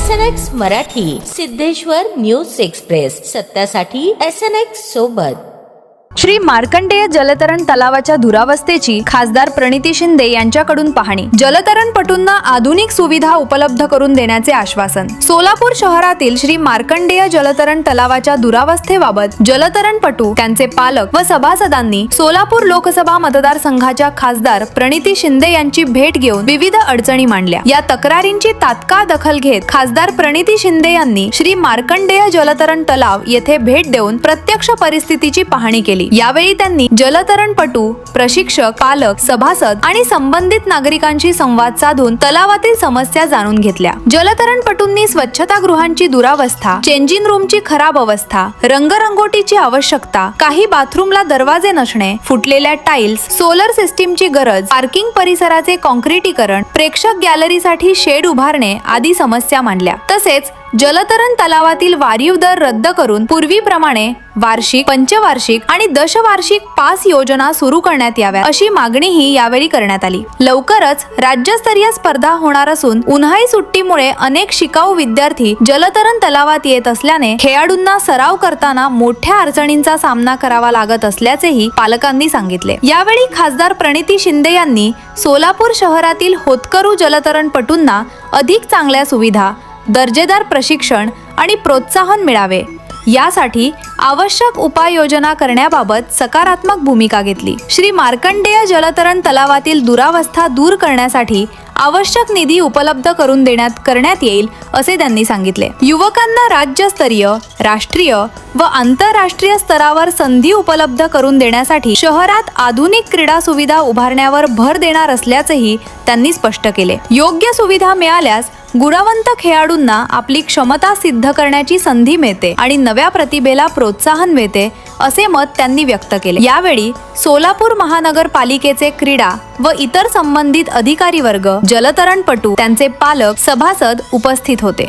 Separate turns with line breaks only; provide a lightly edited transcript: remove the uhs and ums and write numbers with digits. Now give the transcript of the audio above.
SNX Marathi, Siddheshwar news express, सत्यासाठी SNX सोबत।
श्री मार्कंडेय जलतरण तलावाच्या दुरावस्थेची खासदार प्रणिती शिंदे यांच्याकडून पाहणी। जलतरणपटूंना आधुनिक सुविधा उपलब्ध करून देण्याचे आश्वासन। सोलापूर शहरातील श्री मार्कंडेय जलतरण तलावाच्या दुरावस्थेबाबत जलतरणपटू, त्यांचे पालक व सभासदांनी सोलापूर लोकसभा मतदारसंघाच्या खासदार प्रणिती शिंदे यांची भेट घेऊन विविध अडचणी मांडल्या। या तक्रारींची तात्काळ दखल घेत खासदार प्रणिती शिंदे यांनी श्री मार्कंडेय जलतरण तलाव येथे भेट देऊन प्रत्यक्ष परिस्थितीची पाहणी केली। यावेळी त्यांनी जलतरणपटू, प्रशिक्षक, पालक, सभासद आणि संबंधित नागरिकांशी संवाद साधून तलावातील समस्या जाणून घेतल्या। जलतरणपटूंनी स्वच्छतागृहांची दुरावस्था, चेंजिंग रूमची खराब अवस्था, रंगरंगोटीची आवश्यकता, काही बाथरूमला दरवाजे नसणे, फुटलेल्या टाइल्स, सोलर सिस्टीमची गरज, पार्किंग परिसराचे कॉन्क्रिटीकरण, प्रेक्षक गॅलरीसाठी शेड उभारणे आदी समस्या मांडल्या। तसेच जलतरण तलावातील वारीव दर रद्द करून पूर्वीप्रमाणे वार्षिक, पंचवार्षिक आणि दशवार्षिक पास योजना सुरू करण्यात याव्या अशी मागणीही यावेळी करण्यात आली। लवकरच राज्यस्तरीय स्पर्धा होणार असून उन्हाळी सुट्टीमुळे अनेक शिकाऊ विद्यार्थी जलतरण तलावात येत असल्याने खेळाडूंना सराव करताना मोठ्या अडचणींचा सामना करावा लागत असल्याचेही पालकांनी सांगितले। यावेळी खासदार प्रणिती शिंदे यांनी सोलापूर शहरातील होतकरू जलतरणपटूंना अधिक चांगल्या सुविधा, दर्जेदार प्रशिक्षण आणि प्रोत्साहन मिळावे यासाठी आवश्यक उपाययोजना करण्याबाबत सकारात्मक भूमिका घेतली। श्री मार्कंडेय जलतरण तलावातील दुरावस्था दूर करण्यासाठी आवश्यक निधी उपलब्ध करून करण्यात येईल असे त्यांनी सांगितले। युवकांना राज्यस्तरीय, राष्ट्रीय व आंतरराष्ट्रीय स्तरावर संधी उपलब्ध करून देण्यासाठी शहरात आधुनिक क्रीडा सुविधा उभारण्यावर भर देणार असल्याचेही त्यांनी स्पष्ट केले। योग्य सुविधा मिळाल्यास गुणवंत खेळाडूंना आपली क्षमता सिद्ध करण्याची संधी मिळते आणि नव्या प्रतिभेला प्रोत्साहन मिळते असे मत त्यांनी व्यक्त केले। यावेळी सोलापूर महानगरपालिकेचे क्रीडा व इतर संबंधित अधिकारी वर्ग, जलतरणपटू, त्यांचे पालक, सभासद उपस्थित होते।